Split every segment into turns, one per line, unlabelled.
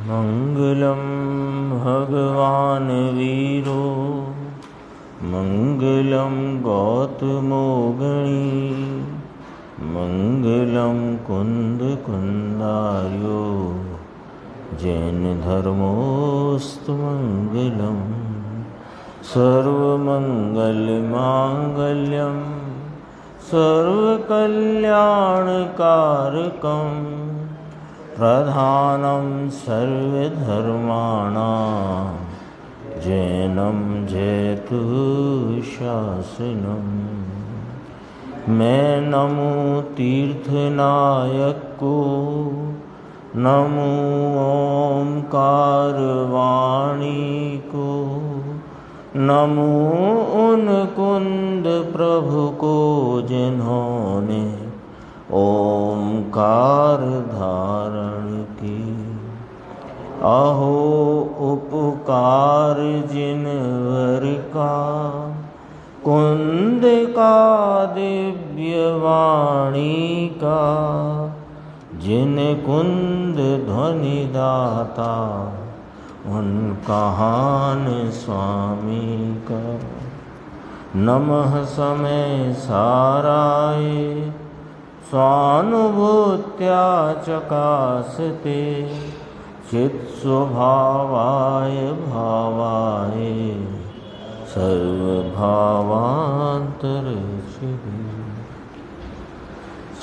मंगलम भगवान वीरो मंगलम गौतमो गणी मंगलम कुंद कुंदार्यो जैन धर्मोस्तु मंगलम सर्वमंगलमांगल्यम सर्वकल्याणकारकं प्रधानं सर्वधर्माणां जैनं जयतु शासनम्। मैं नमो तीर्थनायक को, नमो ओंकार वाणी को, नमो उन कुंद प्रभु को जिन्होंने ओंकार धारण की। अहो उपकार जिनवर का, कुंद का दिव्य वाणी का, जिन कुंद ध्वनि दाता उनका हान स्वामी का। नमः समय साराय स्वानुभूत्या चकासते चित् स्वभावाय भावाय सर्वभावांतरचिति।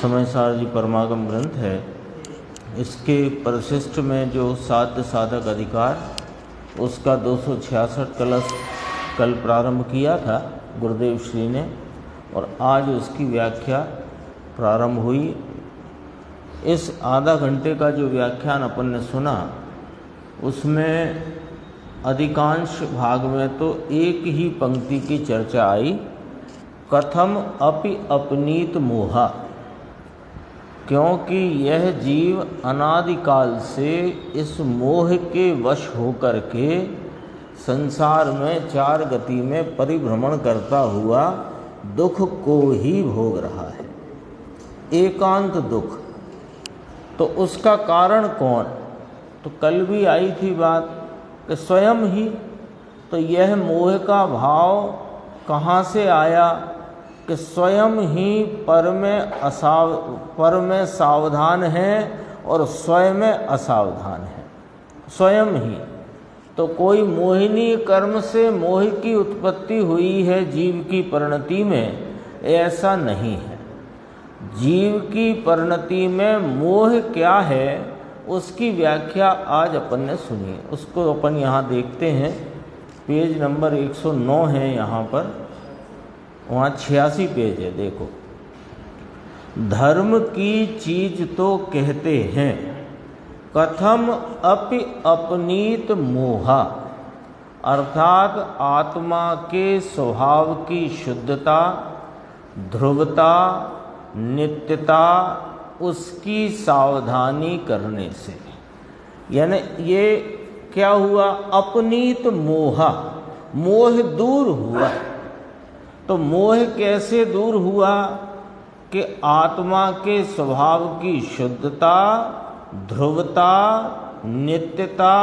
समय सार जी परमागम ग्रंथ है। इसके परिशिष्ट में जो साध्य साधक अधिकार, उसका 266 कलश कल प्रारंभ किया था गुरुदेव श्री ने, और आज उसकी व्याख्या प्रारंभ हुई। इस आधा घंटे का जो व्याख्यान अपन ने सुना, उसमें अधिकांश भाग में तो एक ही पंक्ति की चर्चा आई, कथम अपि अपनीत मोहा। क्योंकि यह जीव अनादिकाल से इस मोह के वश होकर के संसार में चार गति में परिभ्रमण करता हुआ दुख को ही भोग रहा है, एकांत दुख। तो उसका कारण कौन? तो कल भी आई थी बात कि स्वयं ही। तो यह मोह का भाव कहाँ से आया कि स्वयं ही पर में सावधान है और स्वयं में असावधान है, स्वयं ही। तो कोई मोहिनी कर्म से मोह की उत्पत्ति हुई है जीव की परिणति में, ऐसा नहीं है। जीव की परिणति में मोह क्या है, उसकी व्याख्या आज अपन ने सुनी। उसको अपन यहाँ देखते हैं। पेज नंबर 109 है यहाँ पर, वहाँ 86 पेज है। देखो, धर्म की चीज तो कहते हैं, कथम अपि अपनीत मोहा, अर्थात आत्मा के स्वभाव की शुद्धता, ध्रुवता, नित्यता, उसकी सावधानी करने से। यानी ये क्या हुआ? अपनीत मोहा, मोह दूर हुआ। तो मोह कैसे दूर हुआ? कि आत्मा के स्वभाव की शुद्धता, ध्रुवता, नित्यता,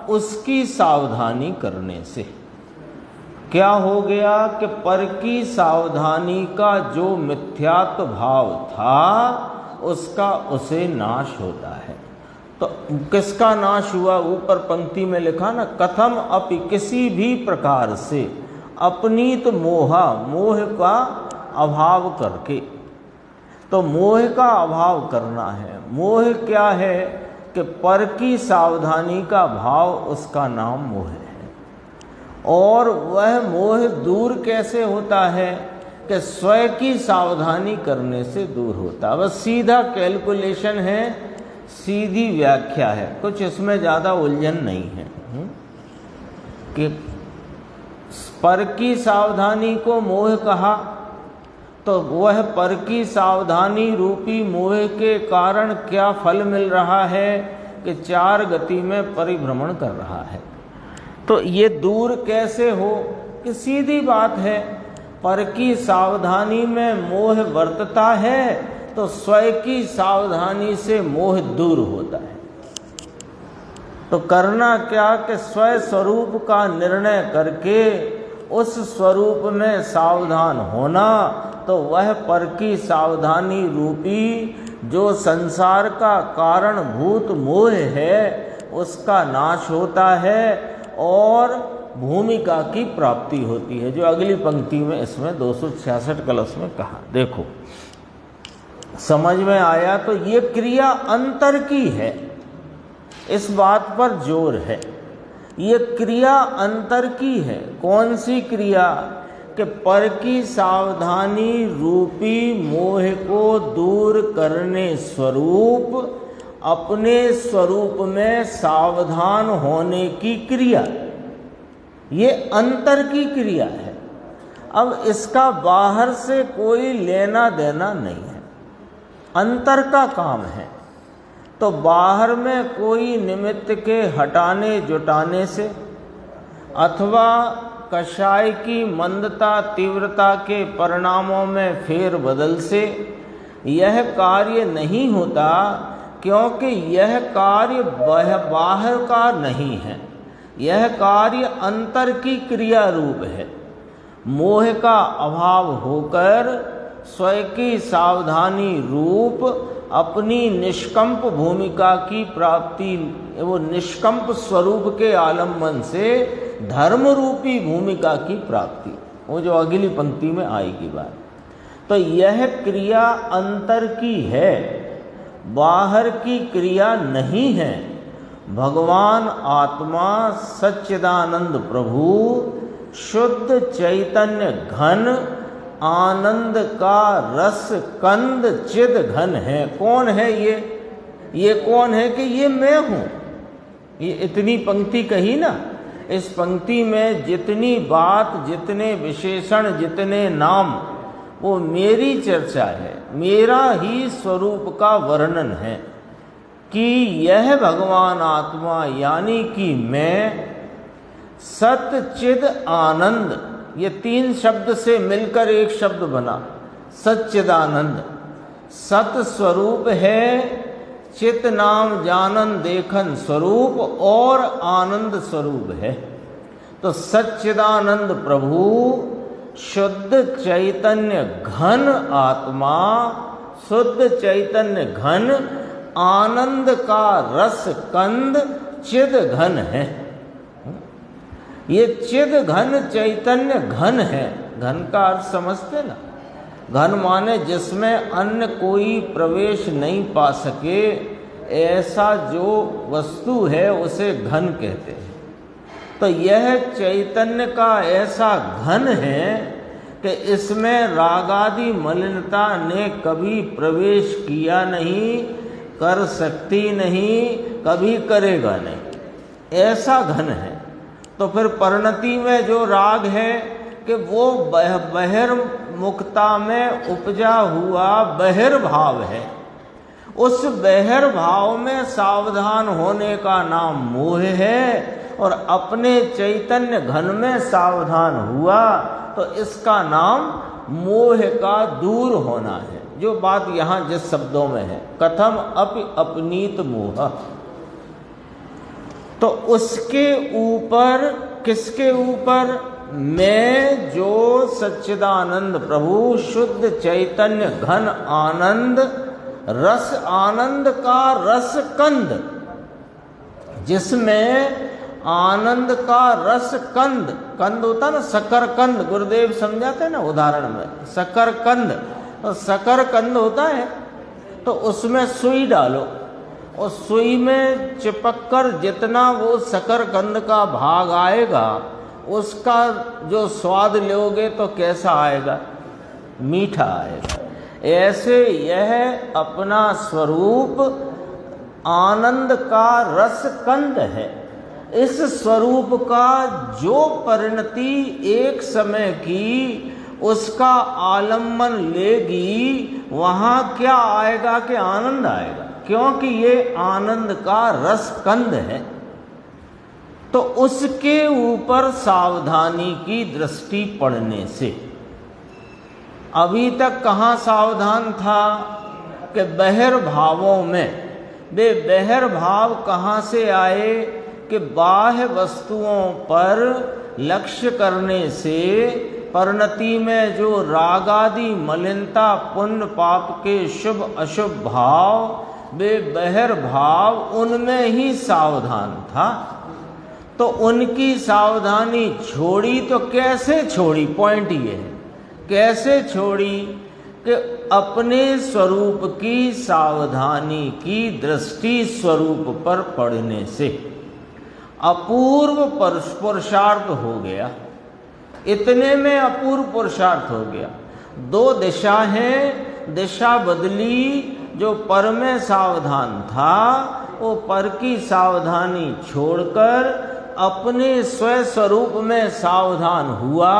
उसकी सावधानी करने से। क्या हो गया कि पर की सावधानी का जो मिथ्यात्व भाव था, उसका उसे नाश होता है। तो किसका नाश हुआ? ऊपर पंक्ति में लिखा ना, कथम अपि, किसी भी प्रकार से, अपनीत मोहा, मोह का अभाव करके। तो मोह का अभाव करना है। मोह क्या है? कि पर की सावधानी का भाव, उसका नाम मोह है। और वह मोह दूर कैसे होता है? कि स्वयं की सावधानी करने से दूर होता है। बस सीधा कैलकुलेशन है, सीधी व्याख्या है, कुछ इसमें ज़्यादा उलझन नहीं है। कि पर की सावधानी को मोह कहा, तो वह पर की सावधानी रूपी मोह के कारण क्या फल मिल रहा है? कि चार गति में परिभ्रमण कर रहा है। तो ये दूर कैसे हो? कि सीधी बात है, पर की सावधानी में मोह वर्तता है, तो स्वयं की सावधानी से मोह दूर होता है। तो करना क्या कि स्वयं स्वरूप का निर्णय करके उस स्वरूप में सावधान होना, तो वह पर की सावधानी रूपी जो संसार का कारणभूत मोह है उसका नाश होता है और भूमिका की प्राप्ति होती है, जो अगली पंक्ति में इसमें 266 कलश में कहा। देखो समझ में आया? तो ये क्रिया अंतर की है, इस बात पर जोर है। ये क्रिया अंतर की है। कौन सी क्रिया? कि पर की सावधानी रूपी मोह को दूर करने स्वरूप अपने स्वरूप में सावधान होने की क्रिया, ये अंतर की क्रिया है। अब इसका बाहर से कोई लेना देना नहीं है, अंतर का काम है। तो बाहर में कोई निमित्त के हटाने जुटाने से अथवा कषाय की मंदता तीव्रता के परिणामों में फेर बदल से यह कार्य नहीं होता, क्योंकि यह कार्य बाहर का नहीं है, यह कार्य अंतर की क्रिया रूप है। मोह का अभाव होकर स्वयं की सावधानी रूप अपनी निष्कंप भूमिका की प्राप्ति, वो निष्कंप स्वरूप के आलम्बन से धर्म रूपी भूमिका की प्राप्ति, वो जो अगली पंक्ति में आएगी बात। तो यह क्रिया अंतर की है, बाहर की क्रिया नहीं है। भगवान आत्मा सच्चिदानंद प्रभु शुद्ध चैतन्य घन आनंद का रस कंद चिद घन है। कौन है ये कौन है? कि ये मैं हूं। ये इतनी पंक्ति कही ना, इस पंक्ति में जितनी बात, जितने विशेषण, जितने नाम, वो मेरी चर्चा है, मेरा ही स्वरूप का वर्णन है कि यह भगवान आत्मा यानी कि मैं सच्चिद आनंद, ये तीन शब्द से मिलकर एक शब्द बना सच्चिदानंद। सत स्वरूप है, चित नाम जानन देखन स्वरूप और आनंद स्वरूप है। तो सच्चिदानंद प्रभु शुद्ध चैतन्य घन आत्मा, शुद्ध चैतन्य घन आनंद का रस कंद चिद घन है। ये चिद घन चैतन्य घन है। घन का अर्थ समझते ना? घन माने जिसमें अन्य कोई प्रवेश नहीं पा सके, ऐसा जो वस्तु है उसे घन कहते हैं। तो यह चैतन्य का ऐसा घन है कि इसमें रागादि मलिनता ने कभी प्रवेश किया नहीं, कर सकती नहीं, कभी करेगा नहीं, ऐसा घन है। तो फिर परिणति में जो राग है कि वो बहिर्मुखता में उपजा हुआ बहिर्भाव है। उस बहिर्भाव में सावधान होने का नाम मोह है, और अपने चैतन्य घन में सावधान हुआ तो इसका नाम मोह का दूर होना है। जो बात यहाँ जिस शब्दों में है, कथम अपि अपनीत मोह, तो उसके ऊपर, किसके ऊपर? मैं जो सच्चिदानंद प्रभु शुद्ध चैतन्य घन आनंद, रस आनंद का रस कंद, जिसमें आनंद का रस कंद, कंद होता ना शक्कर कंद, गुरुदेव समझाते ना उदाहरण में, शक्कर कंद। तो शक्कर कंद होता है तो उसमें सुई डालो, और सुई में चिपककर जितना वो शकरकंद का भाग आएगा, उसका जो स्वाद लोगे तो कैसा आएगा? मीठा आएगा। ऐसे यह अपना स्वरूप आनंद का रस कंद है। इस स्वरूप का जो परिणति एक समय की उसका आलम्बन लेगी, वहाँ क्या आएगा? कि आनंद आएगा, क्योंकि ये आनंद का रस कंद है। तो उसके ऊपर सावधानी की दृष्टि पड़ने से, अभी तक कहाँ सावधान था? कि बहिर्भावों में। वे बहिर्भाव कहाँ से आए? कि बाह्य वस्तुओं पर लक्ष्य करने से परिणति में जो राग आदि मलिनता, पुण्य पाप के शुभ अशुभ भाव, वे बहिर्भाव, उनमें ही सावधान था। तो उनकी सावधानी छोड़ी तो कैसे छोड़ी? पॉइंट ये है, कैसे छोड़ी कि अपने स्वरूप की सावधानी की दृष्टि स्वरूप पर पड़ने से अपूर्व पुरुषार्थ हो गया। इतने में अपूर्व पुरुषार्थ हो गया। दो दिशा हैं, दिशा बदली। जो पर में सावधान था वो पर की सावधानी छोड़कर अपने स्व स्वरूप में सावधान हुआ।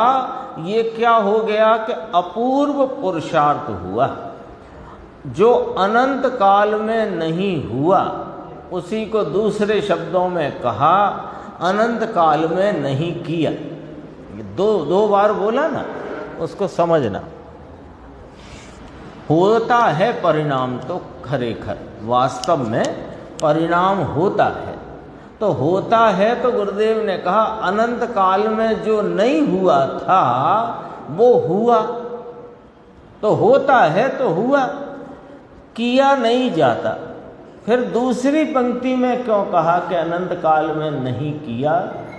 ये क्या हो गया कि अपूर्व पुरुषार्थ हुआ। जो अनंत काल में नहीं हुआ उसी को दूसरे शब्दों में कहा अनंत काल में नहीं किया। दो बार बोला ना, उसको समझना। होता है परिणाम तो खरेखर वास्तव में परिणाम होता है। तो होता है तो गुरुदेव ने कहा अनंत काल में जो नहीं हुआ था वो हुआ। तो होता है तो हुआ, किया नहीं जाता। फिर दूसरी पंक्ति में क्यों कहा कि अनंत काल में नहीं किया?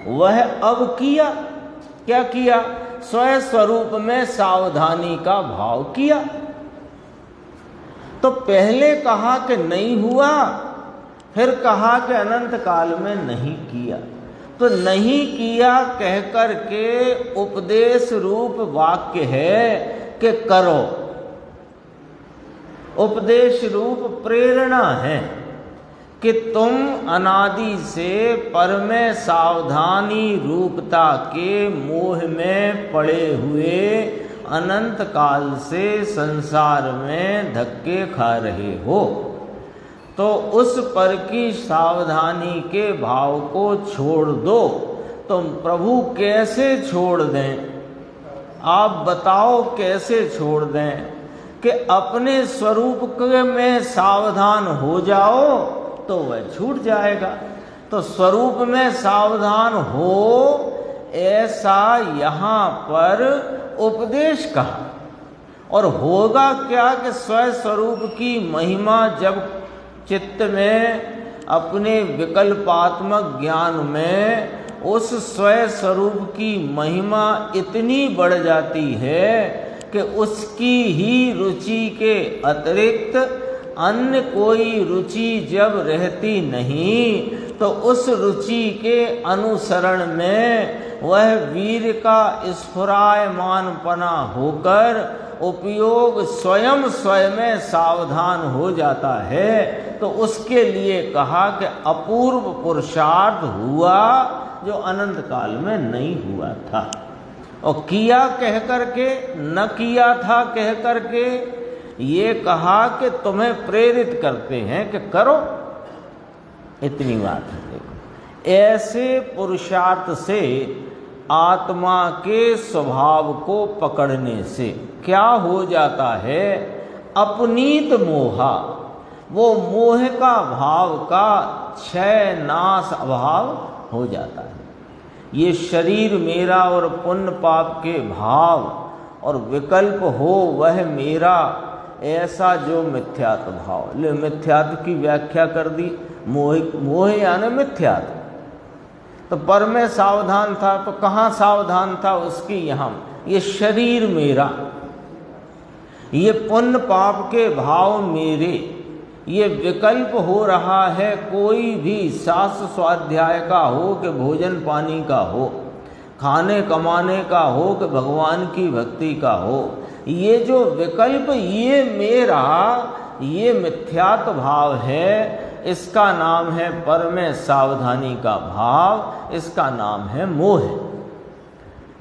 वह अब किया। क्या किया? स्व स्वरूप में सावधानी का भाव किया। तो पहले कहा कि नहीं हुआ, फिर कहा कि अनंत काल में नहीं किया। तो नहीं किया कहकर के उपदेश रूप वाक्य है कि करो। उपदेश रूप प्रेरणा है कि तुम अनादि से पर में सावधानी रूपता के मोह में पड़े हुए अनंत काल से संसार में धक्के खा रहे हो। तो उस पर की सावधानी के भाव को छोड़ दो। तुम प्रभु कैसे छोड़ दें? आप बताओ कैसे छोड़ दें? कि अपने स्वरूप में सावधान हो जाओ तो वह छूट जाएगा। तो स्वरूप में सावधान हो ऐसा यहाँ पर उपदेश कहा। और होगा क्या कि स्व स्वरूप की महिमा जब चित्त में अपने विकल्पात्मक ज्ञान में उस स्व स्वरूप की महिमा इतनी बढ़ जाती है कि उसकी ही रुचि के अतिरिक्त अन्य कोई रुचि जब रहती नहीं तो उस रुचि के अनुसरण में वह वीर का स्फुरायमानपना होकर उपयोग स्वयं में सावधान हो जाता है। तो उसके लिए कहा कि अपूर्व पुरुषार्थ हुआ जो अनंत काल में नहीं हुआ था। और किया कह करके, न किया था कह करके ये कहा कि तुम्हें प्रेरित करते हैं कि करो। इतनी बात है। देखो, ऐसे पुरुषार्थ से आत्मा के स्वभाव को पकड़ने से क्या हो जाता है? अपनीत मोहा, वो मोह का भाव का क्षय नाश अभाव हो जाता है। ये शरीर मेरा और पुण्य पाप के भाव और विकल्प हो वह मेरा, ऐसा जो मिथ्यात्व भाव। ले मिथ्यात्व की व्याख्या कर दी, मोह यानी मिथ्यात्व। तो पर में सावधान था तो कहाँ सावधान था? उसकी यहाँ, ये शरीर मेरा, ये पुण्य पाप के भाव मेरे, ये विकल्प हो रहा है। कोई भी शास्त्र स्वाध्याय का हो कि भोजन पानी का हो, खाने कमाने का हो कि भगवान की भक्ति का हो, ये जो विकल्प ये मेरा, ये मिथ्यात्व भाव है। इसका नाम है पर में सावधानी का भाव, इसका नाम है मोह।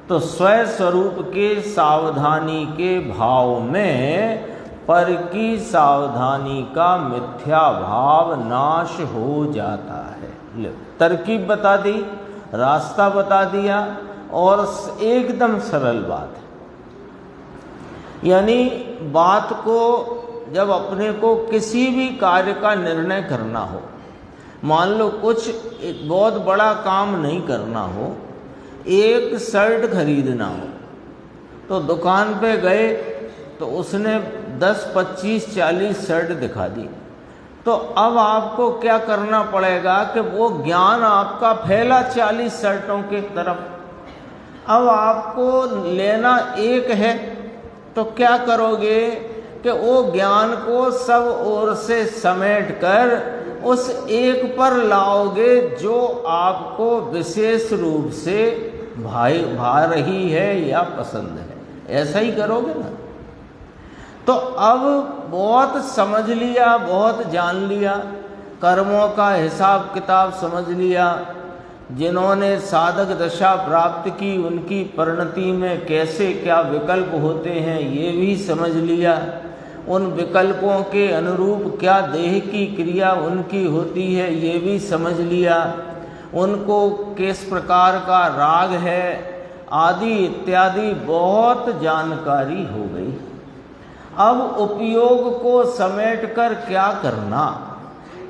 तो स्व स्वरूप के सावधानी के भाव में पर की सावधानी का मिथ्या भाव नाश हो जाता है। तरकीब बता दी, रास्ता बता दिया और एकदम सरल बात है। यानी बात को जब अपने को किसी भी कार्य का निर्णय करना हो, मान लो कुछ एक बहुत बड़ा काम नहीं करना हो, एक शर्ट खरीदना हो, तो दुकान पे गए तो उसने 10, 25, 40 शर्ट दिखा दी। तो अब आपको क्या करना पड़ेगा कि वो ज्ञान आपका फैला 40 शर्टों के तरफ। अब आपको लेना एक है, तो क्या करोगे कि वो ज्ञान को सब ओर से समेट कर उस एक पर लाओगे जो आपको विशेष रूप से भा रही है या पसंद है। ऐसा ही करोगे ना। तो अब बहुत समझ लिया, बहुत जान लिया, कर्मों का हिसाब किताब समझ लिया, जिन्होंने साधक दशा प्राप्त की उनकी परिणति में कैसे क्या विकल्प होते हैं ये भी समझ लिया, उन विकल्पों के अनुरूप क्या देह की क्रिया उनकी होती है ये भी समझ लिया, उनको किस प्रकार का राग है आदि इत्यादि बहुत जानकारी हो गई। अब उपयोग को समेटकर क्या करना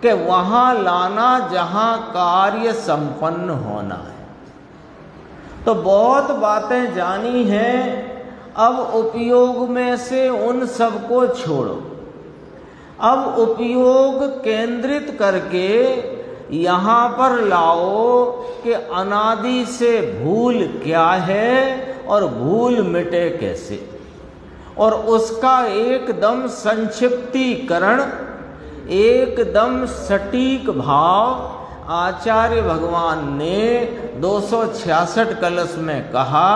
कि वहां लाना जहां कार्य संपन्न होना है। तो बहुत बातें जानी हैं, अब उपयोग में से उन सबको छोड़ो। अब उपयोग केंद्रित करके यहाँ पर लाओ कि अनादि से भूल क्या है और भूल मिटे कैसे, और उसका एकदम संक्षिप्तीकरण, एकदम सटीक भाव आचार्य भगवान ने 266 कलश में कहा,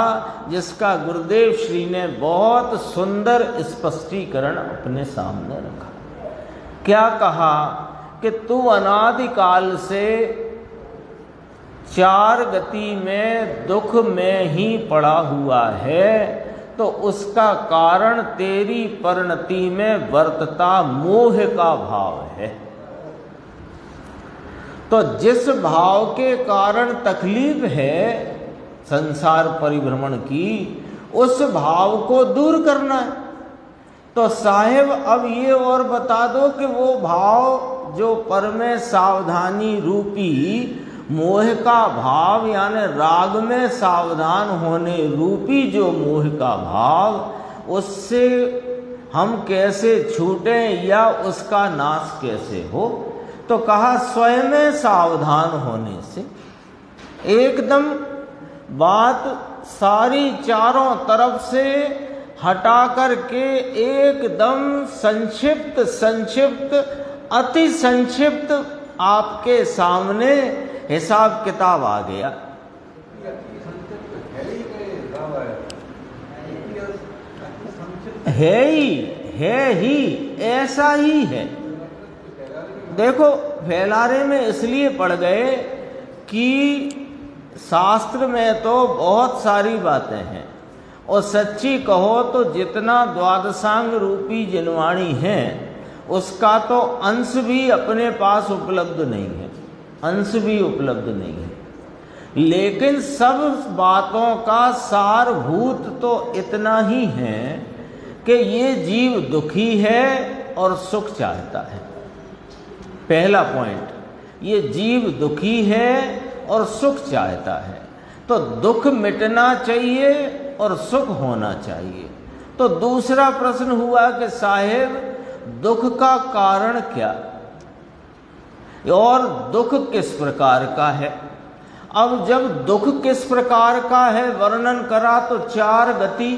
जिसका गुरुदेव श्री ने बहुत सुंदर स्पष्टीकरण अपने सामने रखा। क्या कहा कि तू अनादिकाल से 4 गति में दुख में ही पड़ा हुआ है, तो उसका कारण तेरी परिणति में वर्तता मोह का भाव है। तो जिस भाव के कारण तकलीफ है संसार परिभ्रमण की, उस भाव को दूर करना है। तो साहेब अब ये और बता दो कि वो भाव जो पर में सावधानी रूपी मोह का भाव, यानी राग में सावधान होने रूपी जो मोह का भाव, उससे हम कैसे छूटें या उसका नाश कैसे हो। तो कहा स्वयं में सावधान होने से। एकदम बात सारी चारों तरफ से हटा करके एकदम संक्षिप्त संक्षिप्त अति संक्षिप्त आपके सामने हिसाब किताब आ गया। है ही ऐसा ही है। देखो फैलारे में इसलिए पड़ गए कि शास्त्र में तो बहुत सारी बातें हैं, और सच्ची कहो तो जितना द्वादशांग रूपी जिनवाणी है उसका तो अंश भी अपने पास उपलब्ध नहीं है, अंश भी उपलब्ध नहीं है। लेकिन सब बातों का सारभूत तो इतना ही है कि ये जीव दुखी है और सुख चाहता है। पहला पॉइंट, ये जीव दुखी है और सुख चाहता है। तो दुख मिटना चाहिए और सुख होना चाहिए। तो दूसरा प्रश्न हुआ कि साहेब दुख का कारण क्या, और दुख किस प्रकार का है। अब जब दुख किस प्रकार का है वर्णन करा, तो 4 गति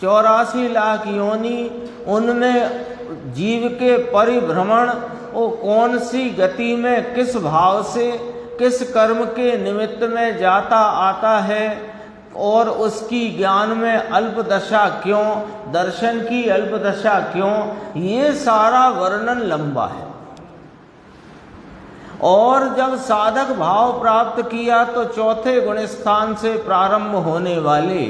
84 लाख योनि, उनमें जीव के परिभ्रमण, वो कौन सी गति में किस भाव से किस कर्म के निमित्त में जाता आता है, और उसकी ज्ञान में अल्प दशा क्यों, दर्शन की अल्प दशा क्यों, ये सारा वर्णन लंबा है। और जब साधक भाव प्राप्त किया तो चौथे गुण स्थान से प्रारंभ होने वाले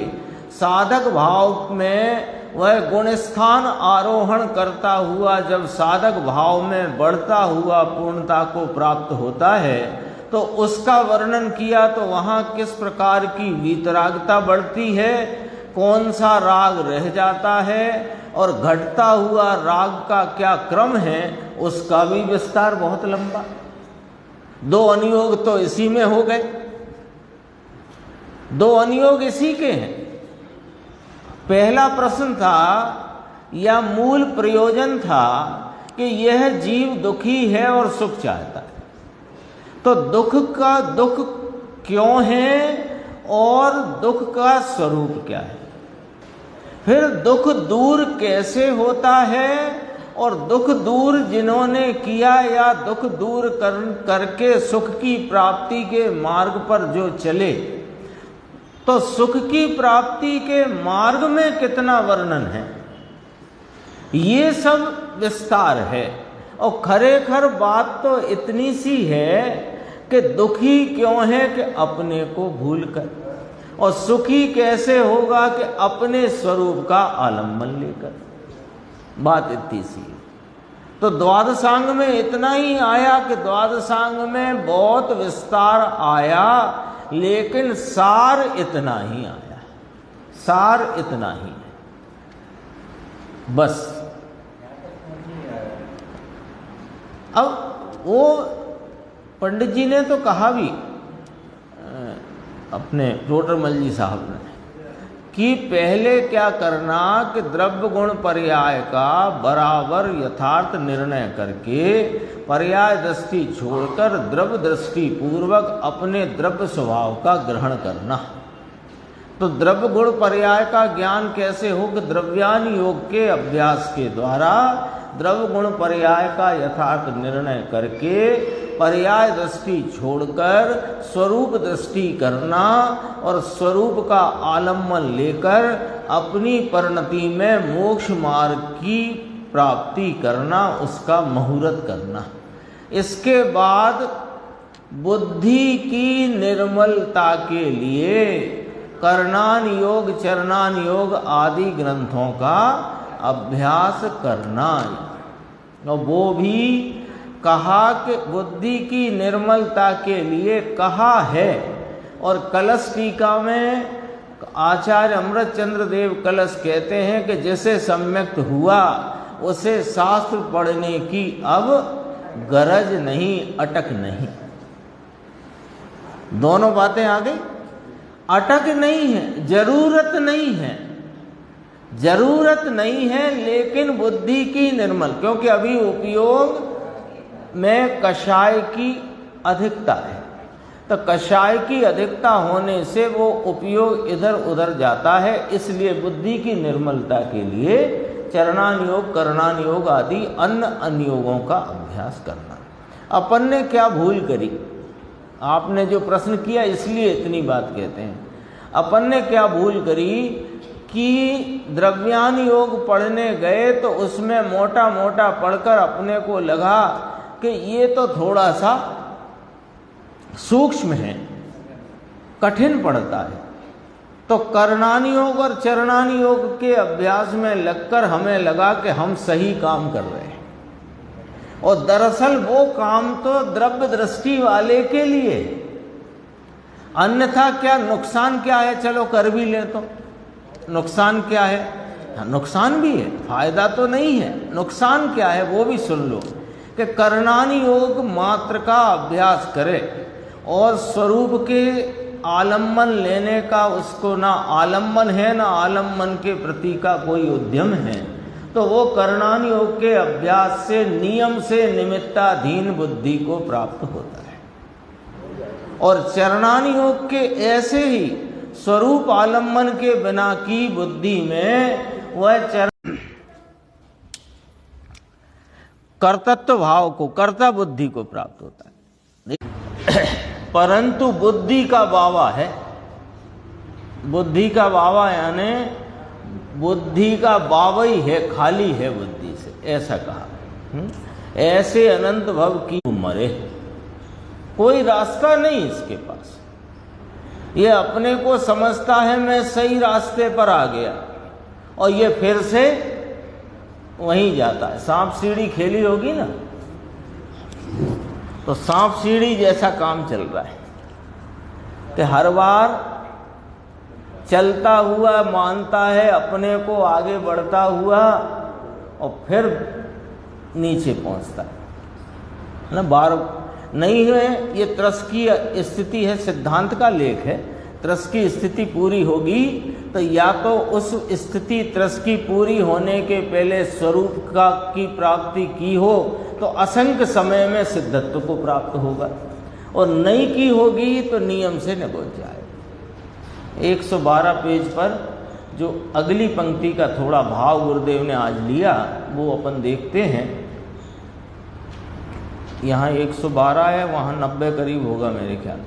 साधक भाव में वह गुण स्थान आरोहण करता हुआ जब साधक भाव में बढ़ता हुआ पूर्णता को प्राप्त होता है, तो उसका वर्णन किया। तो वहाँ किस प्रकार की वीतरागता बढ़ती है, कौन सा राग रह जाता है, और घटता हुआ राग का क्या क्रम है, उसका भी विस्तार बहुत लंबा। दो अनुयोग तो इसी में हो गए, दो अनुयोग इसी के हैं। पहला प्रश्न था या मूल प्रयोजन था कि यह जीव दुखी है और सुख चाहता है, तो दुख का दुख क्यों है और दुख का स्वरूप क्या है, फिर दुख दूर कैसे होता है और दुख दूर जिन्होंने किया या दुख दूर करके सुख की प्राप्ति के मार्ग पर जो चले, तो सुख की प्राप्ति के मार्ग में कितना वर्णन है, ये सब विस्तार है। और खरेखर बात तो इतनी सी है कि दुखी क्यों है कि अपने को भूल कर, और सुखी कैसे होगा कि अपने स्वरूप का आलम्बन लेकर। बात इतनी सी है। तो द्वादशांग में इतना ही आया कि द्वादशांग में बहुत विस्तार आया, लेकिन सार इतना ही आया, सार इतना ही है बस। अब वो पंडित जी ने तो कहा भी, अपने टोडरमल जी साहब ने, कि पहले क्या करना कि द्रव्य गुण पर्याय का बराबर यथार्थ निर्णय करके पर्याय दृष्टि छोड़कर द्रव्य दृष्टि पूर्वक अपने द्रव्य स्वभाव का ग्रहण करना। तो द्रव्य गुण पर्याय का ज्ञान कैसे हो कि द्रव्यान योग के अभ्यास के द्वारा द्रव्य गुण पर्याय का यथार्थ निर्णय करके पर्याय दृष्टि छोड़कर स्वरूप दृष्टि करना और स्वरूप का आलम्बन लेकर अपनी परिणति में मोक्ष मार्ग की प्राप्ति करना, उसका मुहूर्त करना। इसके बाद बुद्धि की निर्मलता के लिए कर्णान योग, चरणान योग आदि ग्रंथों का अभ्यास करना। और वो भी कहा कि बुद्धि की निर्मलता के लिए कहा है। और कलश टीका में आचार्य अमृतचंद्र देव कलश कहते हैं कि जैसे सम्यक्त हुआ उसे शास्त्र पढ़ने की अब गरज नहीं, अटक नहीं। दोनों बातें आ गई। अटक नहीं है, जरूरत नहीं है, जरूरत नहीं है, लेकिन बुद्धि की निर्मल, क्योंकि अभी उपयोग में कषाय की अधिकता है, तो कषाय की अधिकता होने से वो उपयोग इधर उधर जाता है। इसलिए बुद्धि की निर्मलता के लिए चरणान योग, कर्णान योग आदि अन्य अनुयोगों का अभ्यास करना। अपन ने क्या भूल करी, आपने जो प्रश्न किया इसलिए इतनी बात कहते हैं। अपन ने क्या भूल करी कि द्रव्यान योग पढ़ने गए तो उसमें मोटा मोटा पढ़कर अपने को लगा कि ये तो थोड़ा सा सूक्ष्म है, कठिन पड़ता है। तो कर्णान योग और चरणान योग के अभ्यास में लगकर हमें लगा कि हम सही काम कर रहे हैं, और दरअसल वो काम तो द्रव्य दृष्टि वाले के लिए। अन्यथा क्या नुकसान क्या है, चलो कर भी ले तो नुकसान क्या है? हाँ, नुकसान भी है, फायदा तो नहीं है। नुकसान क्या है वो भी सुन लो कि कर्णान योग मात्र का अभ्यास करे और स्वरूप के आलम्बन लेने का उसको ना आलम्बन है ना आलम्बन के प्रति का कोई उद्यम है, तो वो कर्णान योग के अभ्यास से नियम से निमित्ताधीन बुद्धि को प्राप्त होता है। और चरणान योग के ऐसे ही स्वरूप आलम्बन के बिना की बुद्धि में वह कर्तृत्व भाव को, कर्ता बुद्धि को प्राप्त होता है। परंतु बुद्धि का बावा है, बुद्धि का बावा यानी बुद्धि का बावा ही है, खाली है बुद्धि से, ऐसा कहा। ऐसे अनंत भव की मरे, कोई रास्ता नहीं इसके पास। ये अपने को समझता है मैं सही रास्ते पर आ गया, और ये फिर से वहीं जाता है। सांप सीढ़ी खेली होगी ना, तो सांप सीढ़ी जैसा काम चल रहा है कि हर बार चलता हुआ मानता है अपने को, आगे बढ़ता हुआ, और फिर नीचे पहुंचता है ना। बार नहीं है, ये त्रस की स्थिति है, सिद्धांत का लेख है। त्रस की स्थिति पूरी होगी तो या तो उस स्थिति त्रस की पूरी होने के पहले स्वरूप का की प्राप्ति की हो तो असंख्य समय में सिद्धत्व को प्राप्त होगा, और नहीं की होगी तो नियम से निबोध जाए। 112 पेज पर जो अगली पंक्ति का थोड़ा भाव गुरुदेव ने आज लिया वो अपन देखते हैं। यहाँ 112 है, वहाँ 90 करीब होगा मेरे ख्याल,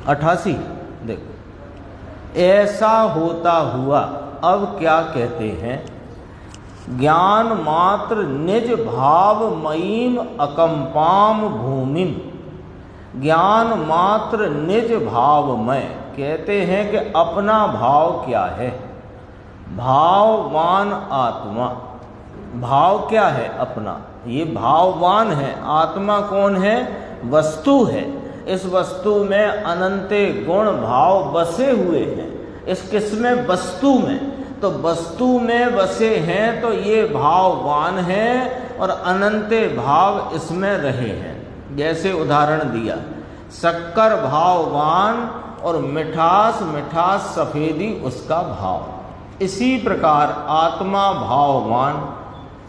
88। देखो, ऐसा होता हुआ अब क्या कहते हैं, ज्ञान मात्र निज भाव मयीम अकंपाम भूमिम। ज्ञान मात्र निज भावमय, कहते हैं कि अपना भाव क्या है, भाववान आत्मा। भाव क्या है अपना, ये भाववान है। आत्मा कौन है, वस्तु है। इस वस्तु में अनंते गुण भाव बसे हुए हैं। इस किसमें, वस्तु में। तो वस्तु में बसे हैं तो ये भाववान है और अनंते भाव इसमें रहे हैं। जैसे उदाहरण दिया, शक्कर भाववान और मिठास, मिठास सफेदी उसका भाव। इसी प्रकार आत्मा भाववान।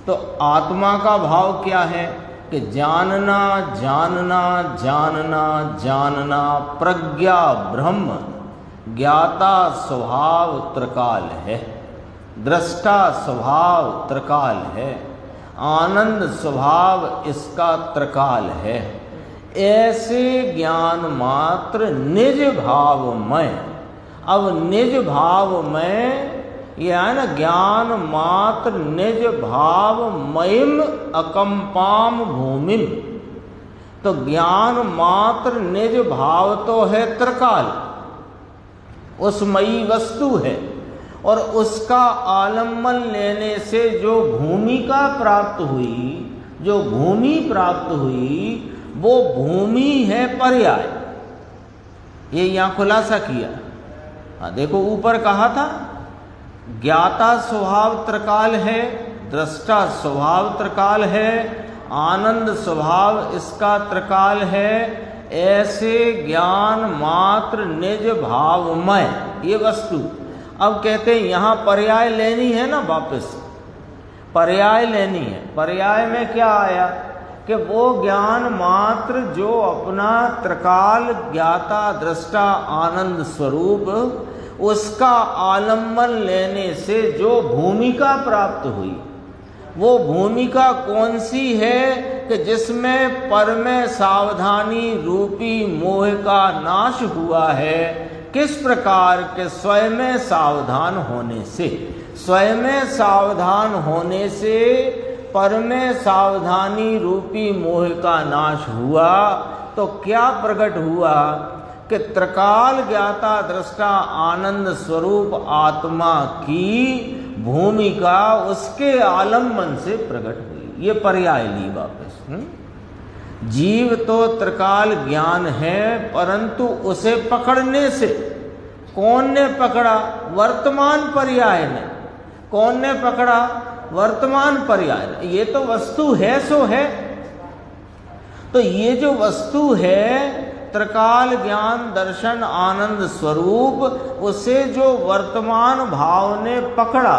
तो आत्मा का भाव क्या है कि जानना जानना जानना जानना, प्रज्ञा ब्रह्म, ज्ञाता स्वभाव त्रिकाल है, दृष्टा स्वभाव त्रिकाल है, आनंद स्वभाव इसका त्रिकाल है। ऐसे ज्ञान मात्र निज भावमय। अब निज भावमय यह है ना, ज्ञान मात्र निज भाव मयिम अकंपाम भूमिम। तो ज्ञान मात्र निज भाव तो है त्रिकाल, उस मयी वस्तु है, और उसका आलम्बन लेने से जो भूमिका प्राप्त हुई, जो भूमि प्राप्त हुई, वो भूमि है पर्याय। ये यहां खुलासा किया। हाँ देखो, ऊपर कहा था ज्ञाता स्वभाव त्रिकाल है, दृष्टा स्वभाव त्रिकाल है, आनंद स्वभाव इसका त्रिकाल है। ऐसे ज्ञान मात्र निज भावमय, ये वस्तु। अब कहते हैं यहाँ पर्याय लेनी है ना, वापस पर्याय लेनी है। पर्याय में क्या आया कि वो ज्ञान मात्र जो अपना त्रिकाल ज्ञाता दृष्टा आनंद स्वरूप, उसका आलम्बन लेने से जो भूमिका प्राप्त हुई, वो भूमिका कौन सी है कि जिसमें पर में सावधानी रूपी मोह का नाश हुआ है। किस प्रकार के, स्वयं सावधान होने से। स्वयं सावधान होने से पर में सावधानी रूपी मोह का नाश हुआ। तो क्या प्रकट हुआ कि त्रिकाल ज्ञाता दृष्टा आनंद स्वरूप आत्मा की भूमिका उसके आलम्बन से प्रकट हुई। ये पर्याय ली वापस। जीव तो त्रिकाल ज्ञान है, परंतु उसे पकड़ने से, कौन ने पकड़ा, वर्तमान पर्याय ने। कौन ने पकड़ा, वर्तमान पर्याय ने। ये तो वस्तु है सो है। तो ये जो वस्तु है त्रिकाल ज्ञान दर्शन आनंद स्वरूप, उसे जो वर्तमान भाव ने पकड़ा,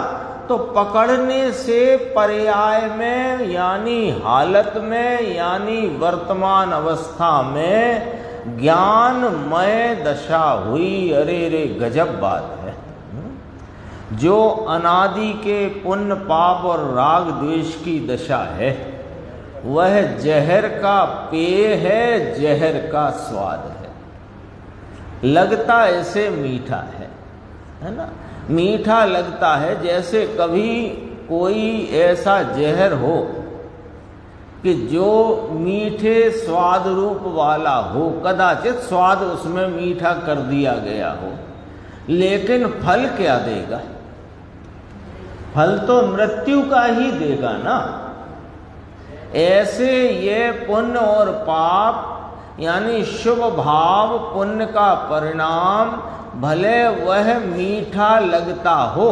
तो पकड़ने से पर्याय में यानी हालत में यानी वर्तमान अवस्था में ज्ञानमय दशा हुई। अरे रे गजब बात है। जो अनादि के पुण्य पाप और राग द्वेष की दशा है, वह जहर का पेय है, जहर का स्वाद है। लगता ऐसे मीठा है ना, मीठा लगता है। जैसे कभी कोई ऐसा जहर हो कि जो मीठे स्वाद रूप वाला हो, कदाचित स्वाद उसमें मीठा कर दिया गया हो, लेकिन फल क्या देगा, फल तो मृत्यु का ही देगा ना। ऐसे ये पुण्य और पाप यानी शुभ भाव पुण्य का परिणाम, भले वह मीठा लगता हो,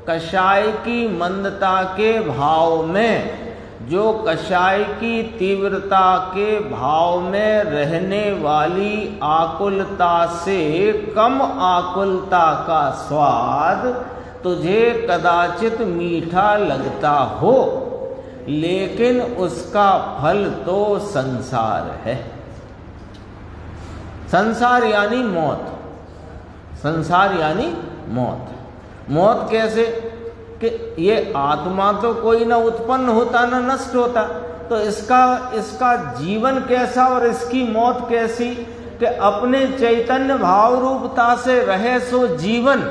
कषाय की मंदता के भाव में जो कषाय की तीव्रता के भाव में रहने वाली आकुलता से कम आकुलता का स्वाद तुझे कदाचित मीठा लगता हो, लेकिन उसका फल तो संसार है। संसार यानी मौत, संसार यानी मौत। मौत कैसे कि ये आत्मा तो कोई ना उत्पन्न होता ना नष्ट होता, तो इसका जीवन कैसा और इसकी मौत कैसी कि अपने चैतन्य भाव रूपता से रहे सो जीवन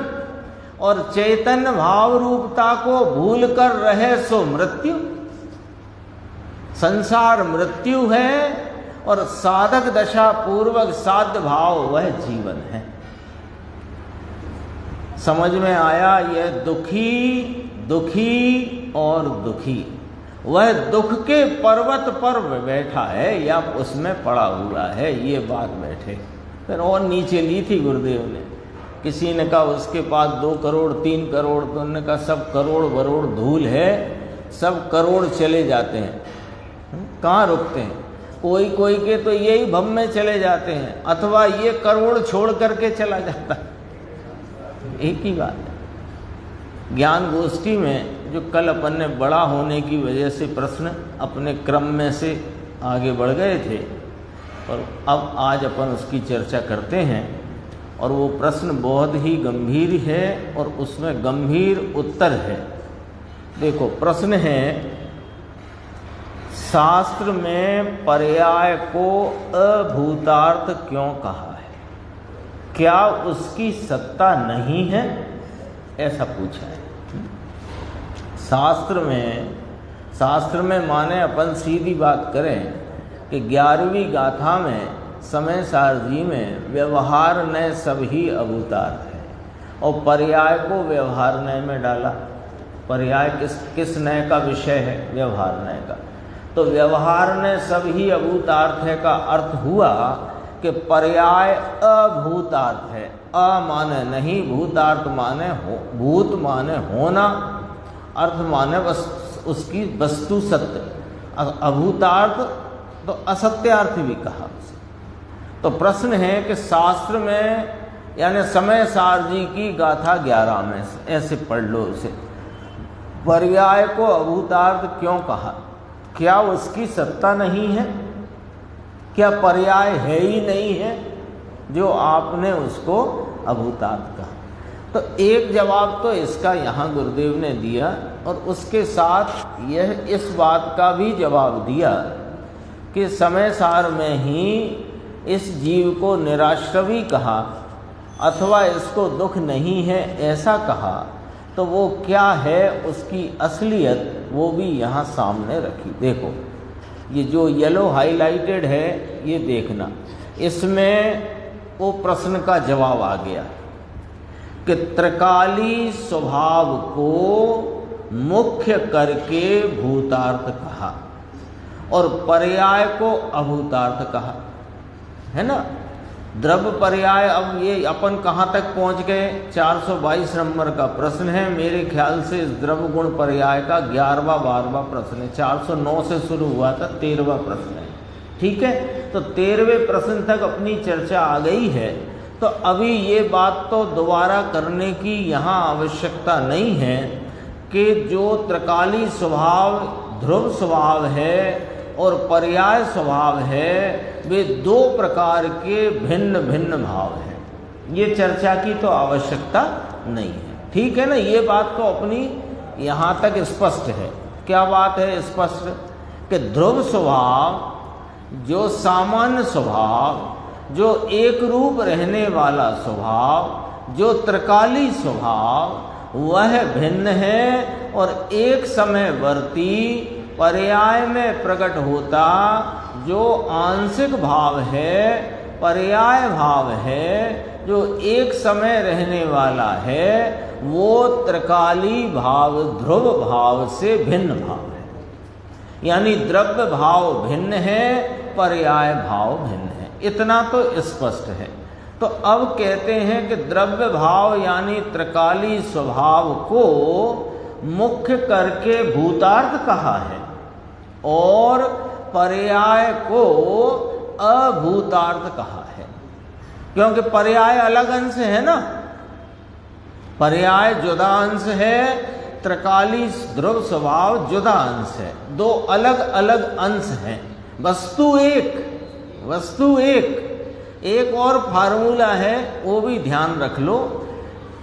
और चैतन्य भाव रूपता को भूल कर रहे सो मृत्यु। संसार मृत्यु है और साधक दशा पूर्वक साध्य भाव वह जीवन है। समझ में आया? यह दुखी और दुखी वह दुख के पर्वत पर बैठा है या उसमें पड़ा हुआ है, ये बात बैठे। फिर और नीचे ली थी गुरुदेव ने, किसी ने कहा उसके पास 2 करोड़ 3 करोड़, तो उन्होंने कहा सब करोड़ बरोड़ धूल है, सब करोड़ चले जाते हैं, कहाँ रुकते हैं। कोई के तो यही भव में चले जाते हैं, अथवा ये करोड़ छोड़ करके चला जाता है, एक ही बात है। ज्ञान गोष्ठी में जो कल अपन ने बड़ा होने की वजह से प्रश्न अपने क्रम में से आगे बढ़ गए थे, और अब आज अपन उसकी चर्चा करते हैं। और वो प्रश्न बहुत ही गंभीर है और उसमें गंभीर उत्तर है। देखो प्रश्न है, शास्त्र में पर्याय को अभूतार्थ क्यों कहा है? क्या उसकी सत्ता नहीं है? ऐसा पूछा है। शास्त्र में माने अपन सीधी बात करें कि 11वीं गाथा में समय सारजी में व्यवहार नय सभी अभूतार्थ है, और पर्याय को व्यवहार नय में डाला। पर्याय किस नय का विषय है? व्यवहार नय का। तो व्यवहार ने सभी अभूतार्थ है का अर्थ हुआ कि पर्याय अभूतार्थ है। अ माने नहीं, भूतार्थ माने हो, भूत माने होना, अर्थ माने उसकी वस्तु सत्य, अभूतार्थ तो असत्यार्थ भी कहा। तो प्रश्न है कि शास्त्र में यानी समय सारजी की गाथा 11 में ऐसे पढ़ लो उसे, पर्याय को अभूतार्थ क्यों कहा? क्या उसकी सत्ता नहीं है? क्या पर्याय है ही नहीं है जो आपने उसको अभूतार्थ कहा? तो एक जवाब तो इसका यहाँ गुरुदेव ने दिया, और उसके साथ यह इस बात का भी जवाब दिया कि समय सार में ही इस जीव को निराश्रवी कहा, अथवा इसको दुख नहीं है ऐसा कहा। तो वो क्या है उसकी असलियत, वो भी यहाँ सामने रखी। देखो ये जो येलो हाइलाइटेड है ये देखना, इसमें वो प्रश्न का जवाब आ गया कि त्रिकाली स्वभाव को मुख्य करके भूतार्थ कहा और पर्याय को अभूतार्थ कहा, है ना। द्रव्य पर्याय, अब ये अपन कहाँ तक पहुँच गए? 422 नंबर का प्रश्न है। मेरे ख्याल से इस द्रव्य गुण पर्याय का 11वां 12वां प्रश्न है। 409 से शुरू हुआ था, 13वां प्रश्न है। ठीक है, तो 13वें प्रश्न तक अपनी चर्चा आ गई है। तो अभी ये बात तो दोबारा करने की यहाँ आवश्यकता नहीं है कि जो त्रिकाली स्वभाव ध्रुव स्वभाव है और पर्याय स्वभाव है, वे 2 प्रकार के भिन्न भिन्न भाव हैं। ये चर्चा की तो आवश्यकता नहीं है। ठीक है ना, ये बात तो अपनी यहाँ तक स्पष्ट है। क्या बात है स्पष्ट? कि ध्रुव स्वभाव, जो सामान्य स्वभाव, जो एक रूप रहने वाला स्वभाव, जो त्रिकाली स्वभाव, वह भिन्न है और एक समयवर्ती पर्याय में प्रकट होता जो आंशिक भाव है, पर्याय भाव है, जो एक समय रहने वाला है, वो त्रिकाली भाव ध्रुव भाव से भिन्न भाव है। यानी द्रव्य भाव भिन्न है, पर्याय भाव भिन्न है। इतना तो स्पष्ट है। तो अब कहते हैं कि द्रव्य भाव यानी त्रिकाली स्वभाव को मुख्य करके भूतार्थ कहा है। और पर्याय को अभूतार्थ कहा है, क्योंकि पर्याय अलग अंश है ना, पर्याय जुदा अंश है, त्रिकाली ध्रुव स्वभाव जुदा अंश है, दो अलग अलग अंश हैं, वस्तु एक। एक और फार्मूला है, वो भी ध्यान रख लो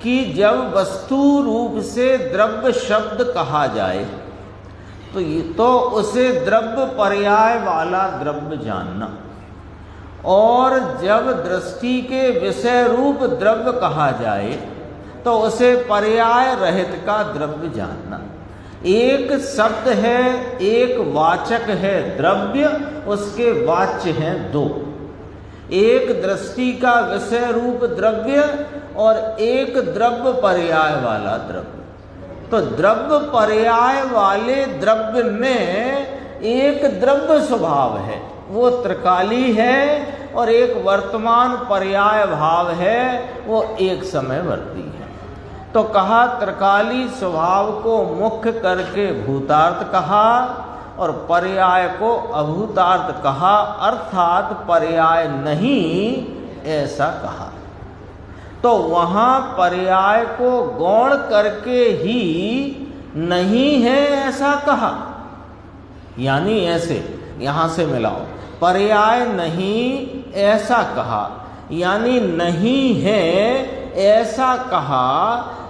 कि जब वस्तु रूप से द्रव्य शब्द कहा जाए तो उसे द्रव्य पर्याय वाला द्रव्य जानना, और जब दृष्टि के विषय रूप द्रव्य कहा जाए तो उसे पर्याय रहित का द्रव्य जानना। एक शब्द है, एक वाचक है द्रव्य, उसके वाच्य हैं दो, एक दृष्टि का विषय रूप द्रव्य और एक द्रव्य पर्याय वाला द्रव्य। तो द्रव्य पर्याय वाले द्रव्य में एक द्रव्य स्वभाव है, वो त्रिकाली है, और एक वर्तमान पर्याय भाव है, वो एक समयवर्ती है। तो कहा त्रिकाली स्वभाव को मुख्य करके भूतार्थ कहा और पर्याय को अभूतार्थ कहा, अर्थात पर्याय नहीं ऐसा कहा। तो वहां पर्याय को गौण करके ही नहीं है ऐसा कहा, यानी ऐसे यहां से मिलाओ, पर्याय नहीं ऐसा कहा यानी नहीं है ऐसा कहा।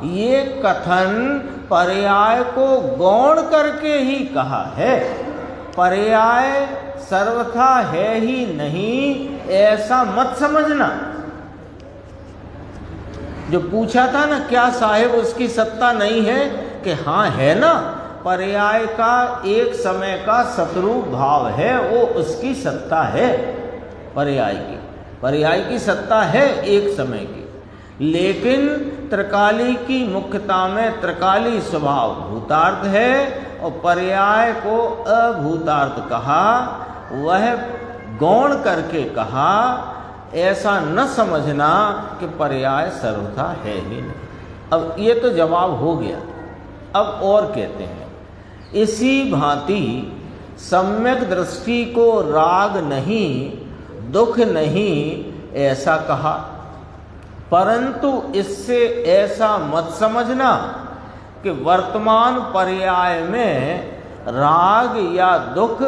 ये कथन पर्याय को गौण करके ही कहा है, पर्याय सर्वथा है ही नहीं ऐसा मत समझना। जो पूछा था ना, क्या साहेब उसकी सत्ता नहीं है, कि हाँ है ना, पर्याय का एक समय का शत्रुप भाव है, वो उसकी सत्ता है, पर्याय की सत्ता है एक समय की, लेकिन त्रिकाली की मुख्यता में त्रिकाली स्वभाव भूतार्थ है और पर्याय को अभूतार्थ कहा, वह गौण करके कहा। ऐसा न समझना कि पर्याय सर्वथा है ही नहीं। अब ये तो जवाब हो गया। अब और कहते हैं, इसी भांति सम्यक दृष्टि को राग नहीं दुख नहीं ऐसा कहा, परंतु इससे ऐसा मत समझना कि वर्तमान पर्याय में राग या दुख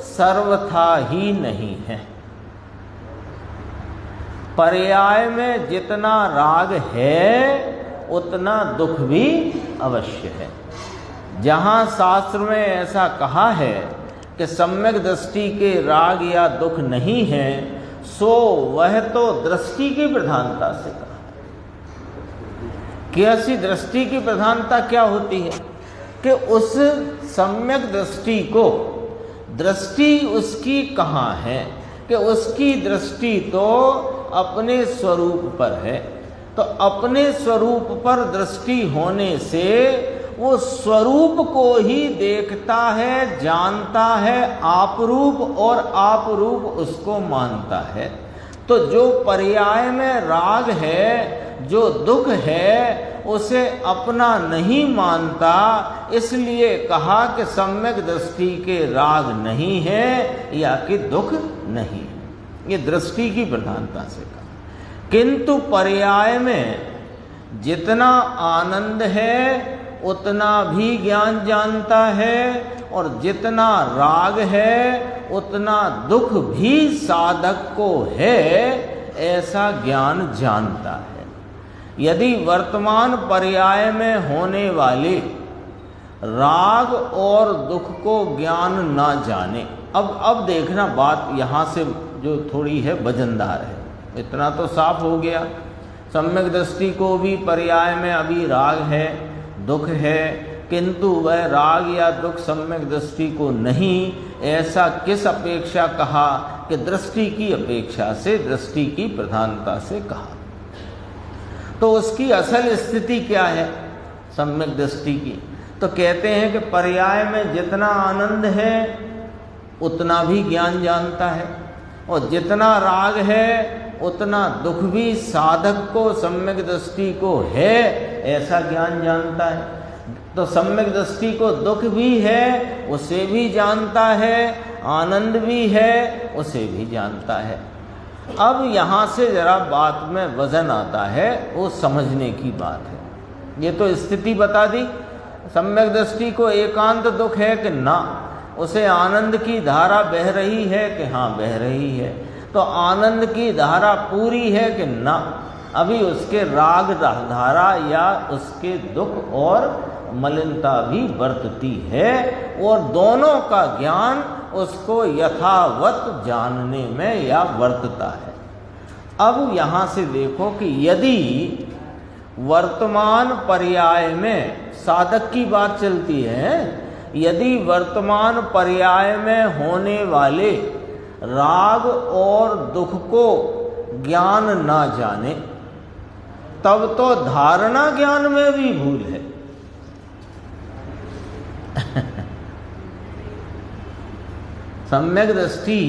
सर्वथा ही नहीं है। पर्याय में जितना राग है उतना दुख भी अवश्य है। जहाँ शास्त्र में ऐसा कहा है कि सम्यक दृष्टि के राग या दुख नहीं है, सो वह तो दृष्टि की प्रधानता से कहा। कैसी दृष्टि की प्रधानता क्या होती है कि उस सम्यक दृष्टि को, दृष्टि उसकी कहाँ है कि उसकी दृष्टि तो अपने स्वरूप पर है। तो अपने स्वरूप पर दृष्टि होने से वो स्वरूप को ही देखता है, जानता है, आप रूप, और आप रूप उसको मानता है। तो जो पर्याय में राग है, जो दुख है, उसे अपना नहीं मानता, इसलिए कहा कि सम्यक दृष्टि के राग नहीं है या कि दुख नहीं है। ये दृष्टि की प्रधानता से कहा। किंतु पर्याय में जितना आनंद है उतना भी ज्ञान जानता है, और जितना राग है उतना दुख भी साधक को है ऐसा ज्ञान जानता है। यदि वर्तमान पर्याय में होने वाले राग और दुख को ज्ञान ना जाने, अब देखना बात यहाँ से जो थोड़ी है वजनदार है। इतना तो साफ हो गया, सम्यक दृष्टि को भी पर्याय में अभी राग है, दुख है, किंतु वह राग या दुख सम्यक दृष्टि को नहीं, ऐसा किस अपेक्षा कहा कि दृष्टि की अपेक्षा से, दृष्टि की प्रधानता से कहा। तो उसकी असल स्थिति क्या है सम्यक दृष्टि की? तो कहते हैं कि पर्याय में जितना आनंद है उतना भी ज्ञान जानता है, और जितना राग है उतना दुख भी साधक को, सम्यक दृष्टि को है ऐसा ज्ञान जानता है। तो सम्यक दृष्टि को दुख भी है उसे भी जानता है, आनंद भी है उसे भी जानता है। अब यहाँ से जरा बात में वजन आता है, वो समझने की बात है। ये तो स्थिति बता दी, सम्यक दृष्टि को एकांत दुख है कि ना, उसे आनंद की धारा बह रही है कि हाँ बह रही है, तो आनंद की धारा पूरी है कि ना, अभी उसके राग धारा या उसके दुख और मलिनता भी वर्तती है, और दोनों का ज्ञान उसको यथावत जानने में या वर्तता है। अब यहाँ से देखो कि यदि वर्तमान पर्याय में साधक की बात चलती है, यदि वर्तमान पर्याय में होने वाले राग और दुख को ज्ञान ना जाने, तब तो धारणा ज्ञान में भी भूल है। सम्यक दृष्टि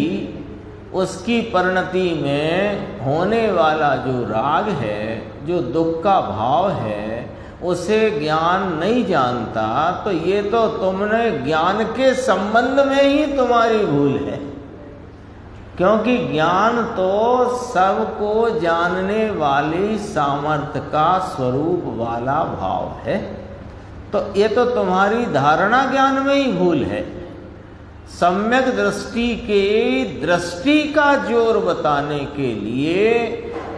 उसकी परिणति में होने वाला जो राग है, जो दुख का भाव है, उसे ज्ञान नहीं जानता, तो ये तो तुमने ज्ञान के संबंध में ही तुम्हारी भूल है, क्योंकि ज्ञान तो सबको जानने वाली सामर्थ्य का स्वरूप वाला भाव है। तो ये तो तुम्हारी धारणा ज्ञान में ही भूल है। सम्यक दृष्टि के दृष्टि का जोर बताने के लिए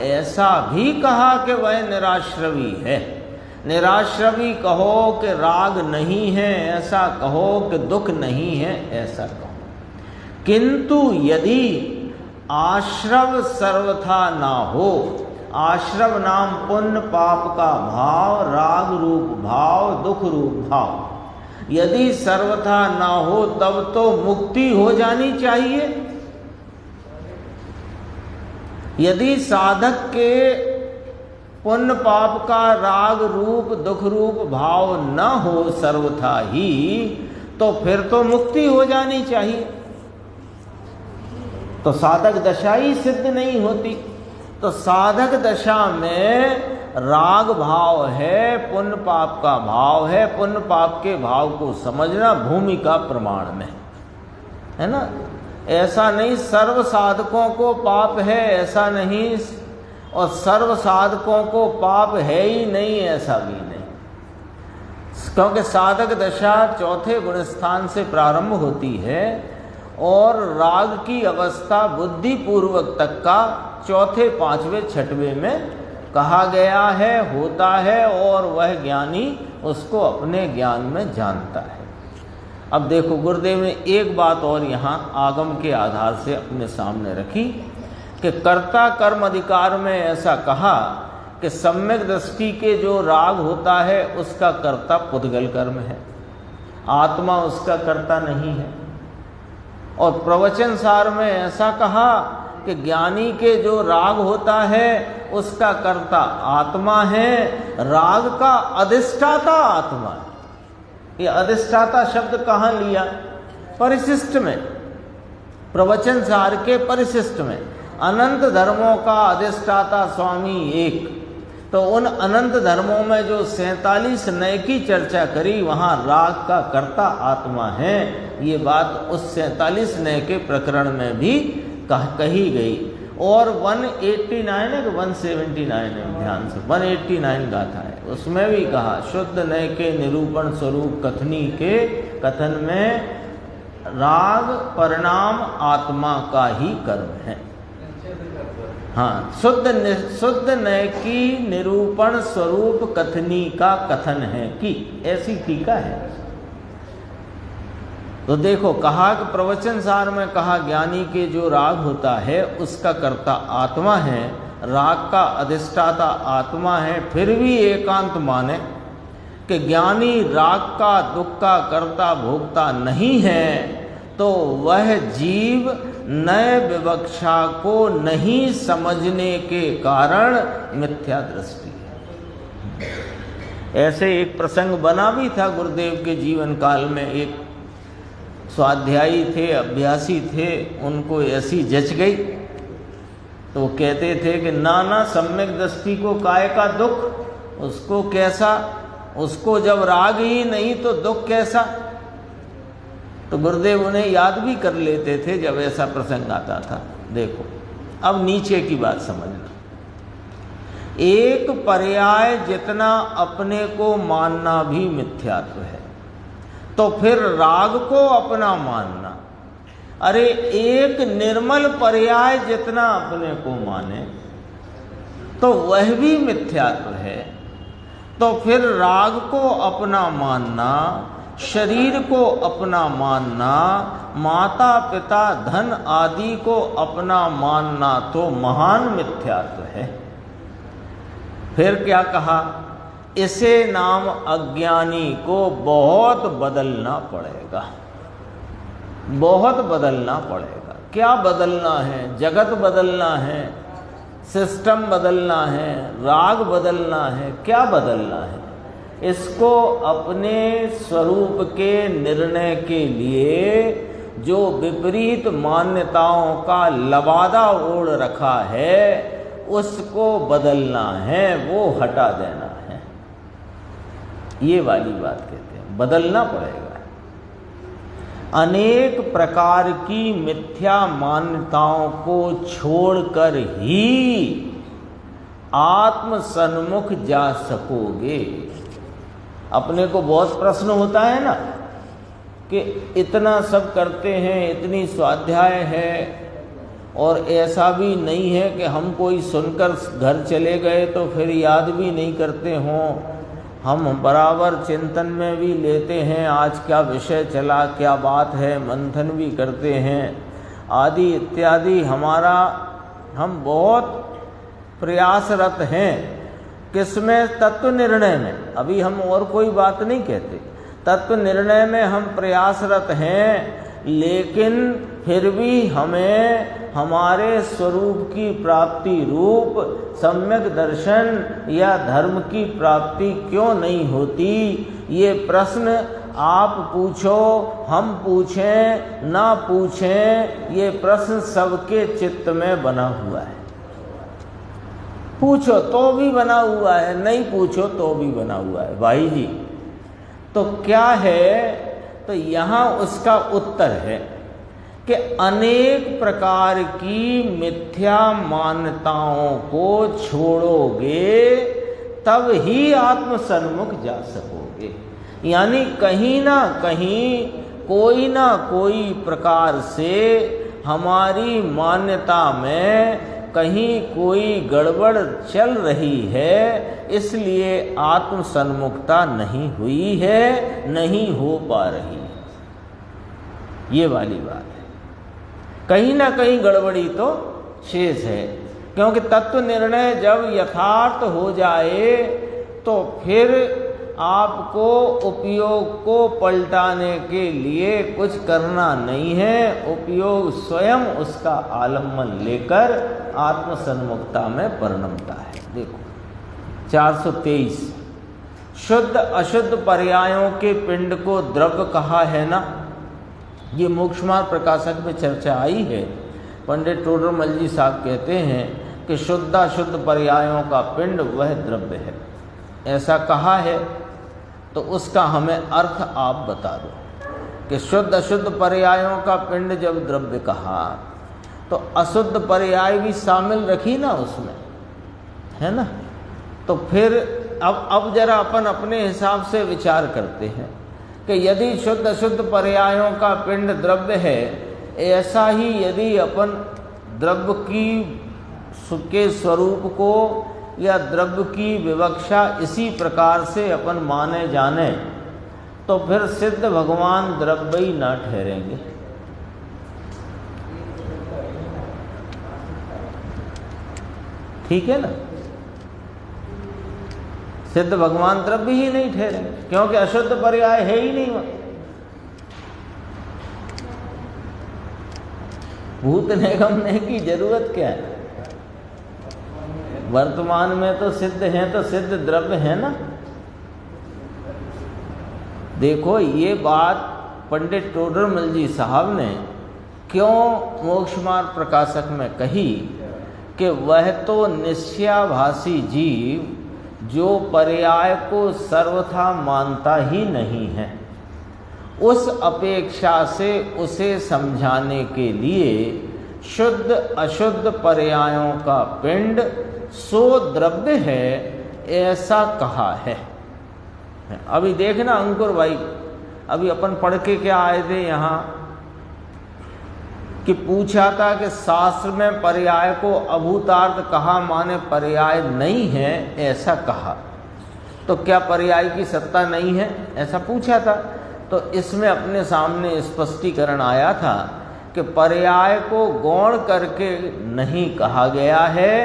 ऐसा भी कहा कि वह निराश्रवी है। निराश्रवी कहो कि राग नहीं है, ऐसा कहो कि दुख नहीं है, ऐसा कहो। किंतु यदि आश्रव सर्वथा ना हो, आश्रव नाम पुण्य पाप का भाव, राग रूप भाव, दुख रूप भाव, यदि सर्वथा ना हो तब तो मुक्ति हो जानी चाहिए। यदि साधक के पुण्य पाप का राग रूप दुख रूप भाव न हो सर्वथा ही, तो फिर तो मुक्ति हो जानी चाहिए, तो साधक दशा ही सिद्ध नहीं होती। तो साधक दशा में राग भाव है, पुण्य पाप का भाव है, पुण्य पाप के भाव को समझना भूमिका प्रमाण में है ना। ऐसा नहीं सर्व साधकों को पाप है, ऐसा नहीं, और सर्व साधकों को पाप है ही नहीं, ऐसा भी नहीं, क्योंकि साधक दशा चौथे गुण स्थान से प्रारंभ होती है और राग की अवस्था बुद्धि पूर्वक तक का चौथे पांचवें छठवें में कहा गया है, होता है, और वह ज्ञानी उसको अपने ज्ञान में जानता है। अब देखो गुरुदेव ने एक बात और यहाँ आगम के आधार से अपने सामने रखी कि कर्ता कर्म अधिकार में ऐसा कहा कि सम्यक दृष्टि के जो राग होता है उसका कर्ता पुद्गल कर्म है, आत्मा उसका कर्ता नहीं है। और प्रवचन सार में ऐसा कहा कि ज्ञानी के जो राग होता है उसका कर्ता आत्मा है, राग का अधिष्ठाता आत्मा है। ये अधिष्ठाता शब्द कहाँ लिया? परिशिष्ट में, प्रवचन सार के परिशिष्ट में। अनंत धर्मों का अधिष्ठाता स्वामी एक, तो उन अनंत धर्मों में जो 47 नय की चर्चा करी वहाँ राग का कर्ता आत्मा है। ये बात उस 47 नय के प्रकरण में भी कही गई। और 189 है कि 179 है, ध्यान से 189 गाथा है, उसमें भी कहा शुद्ध नय के निरूपण स्वरूप कथनी के कथन में राग परिणाम आत्मा का ही कर्म है। हाँ, शुद्ध नय की निरूपण स्वरूप कथनी का कथन है कि ऐसी टीका है। तो देखो कहा कि प्रवचन सार में कहा ज्ञानी के जो राग होता है उसका कर्ता आत्मा है, राग का अधिष्ठाता आत्मा है। फिर भी एकांत माने कि ज्ञानी राग का दुख का कर्ता भोक्ता नहीं है, तो वह जीव नए विवक्षा को नहीं समझने के कारण मिथ्या दृष्टि है। ऐसे एक प्रसंग बना भी था गुरुदेव के जीवन काल में। एक स्वाध्यायी थे, अभ्यासी थे, उनको ऐसी जच गई तो वो कहते थे कि नाना सम्यक दृष्टि को काय का दुख, उसको कैसा उसको जब राग ही नहीं तो दुख कैसा। तो गुरुदेव उन्हें याद भी कर लेते थे जब ऐसा प्रसंग आता था। देखो अब नीचे की बात समझना। एक पर्याय जितना अपने को मानना भी मिथ्यात्व है, तो फिर राग को अपना मानना, अरे एक निर्मल पर्याय जितना अपने को माने तो वह भी मिथ्यात्व है। तो फिर राग को अपना मानना, शरीर को अपना मानना, माता पिता धन आदि को अपना मानना तो महान मिथ्यात्व है। फिर क्या कहा, इसे नाम अज्ञानी को बहुत बदलना पड़ेगा, बहुत बदलना पड़ेगा। क्या बदलना है? जगत बदलना है, सिस्टम बदलना है, राग बदलना है, क्या बदलना है? इसको अपने स्वरूप के निर्णय के लिए जो विपरीत मान्यताओं का लबादा ओढ़ रखा है उसको बदलना है, वो हटा देना है। ये वाली बात कहते हैं, बदलना पड़ेगा। अनेक प्रकार की मिथ्या मान्यताओं को छोड़कर ही आत्म सन्मुख जा सकोगे। अपने को बहुत प्रश्न होता है ना कि इतना सब करते हैं, इतनी स्वाध्याय है, और ऐसा भी नहीं है कि हम कोई सुनकर घर चले गए तो फिर याद भी नहीं करते हों। हम बराबर चिंतन में भी लेते हैं, आज क्या विषय चला, क्या बात है, मंथन भी करते हैं आदि इत्यादि। हम बहुत प्रयासरत हैं किसमें? तत्व निर्णय में। अभी हम और कोई बात नहीं कहते, तत्व निर्णय में हम प्रयासरत हैं, लेकिन फिर भी हमें हमारे स्वरूप की प्राप्ति रूप सम्यक दर्शन या धर्म की प्राप्ति क्यों नहीं होती? ये प्रश्न आप पूछो, हम पूछें, ना पूछें, ये प्रश्न सबके चित्त में बना हुआ है। पूछो तो भी बना हुआ है, नहीं पूछो तो भी बना हुआ है भाई जी। तो क्या है? तो यहाँ उसका उत्तर है कि अनेक प्रकार की मिथ्या मान्यताओं को छोड़ोगे तब ही आत्म सन्मुख जा सकोगे। यानी कहीं ना कोई प्रकार से हमारी मान्यता में कहीं कोई गड़बड़ चल रही है, इसलिए आत्म सन्मुखता नहीं हुई है, नहीं हो पा रही है। ये वाली बात है। कहीं ना कहीं गड़बड़ी तो शेष है, क्योंकि तत्व निर्णय जब यथार्थ हो जाए तो फिर आपको उपयोग को पलटाने के लिए कुछ करना नहीं है। उपयोग स्वयं उसका आलम्बन लेकर आत्मसन्मुखता में परिणमता है। देखो 423, शुद्ध अशुद्ध पर्यायों के पिंड को द्रव्य कहा है ना। ये मोक्षमार्ग प्रकाशक में चर्चा आई है। पंडित टोडरमल जी साहब कहते हैं कि शुद्ध अशुद्ध पर्यायों का पिंड वह द्रव्य है, ऐसा कहा है। तो उसका हमें अर्थ आप बता दो कि शुद्ध अशुद्ध पर्यायों का पिंड जब द्रव्य कहा तो अशुद्ध पर्याय भी शामिल रखी ना उसमें, है ना। तो फिर अब जरा अपन अपने हिसाब से विचार करते हैं कि यदि शुद्ध अशुद्ध पर्यायों का पिंड द्रव्य है, ऐसा ही यदि अपन द्रव्य के स्वरूप को या द्रव्य की विवक्षा इसी प्रकार से अपन माने जाने, तो फिर सिद्ध भगवान द्रव्य ही ना ठहरेंगे। ठीक है ना, सिद्ध भगवान द्रव्य ही नहीं ठहरेंगे, क्योंकि अशुद्ध पर्याय है ही नहीं वहां। भूत निगमने की जरूरत क्या है? वर्तमान में तो सिद्ध हैं, तो सिद्ध द्रव्य है ना। देखो ये बात पंडित टोडरमल जी साहब ने क्यों मोक्षमार्ग प्रकाशक में कही कि वह तो निश्चयाभासी जीव जो पर्याय को सर्वथा मानता ही नहीं है, उस अपेक्षा से उसे समझाने के लिए शुद्ध अशुद्ध पर्यायों का पिंड सो द्रव्य है ऐसा कहा है। अभी देखना अंकुर भाई, अभी अपन पढ़ के क्या आए थे यहाँ कि पूछा था कि शास्त्र में पर्याय को अभूतार्थ कहा माने पर्याय नहीं है ऐसा कहा, तो क्या पर्याय की सत्ता नहीं है ऐसा पूछा था। तो इसमें अपने सामने स्पष्टीकरण आया था कि पर्याय को गौण करके नहीं कहा गया है,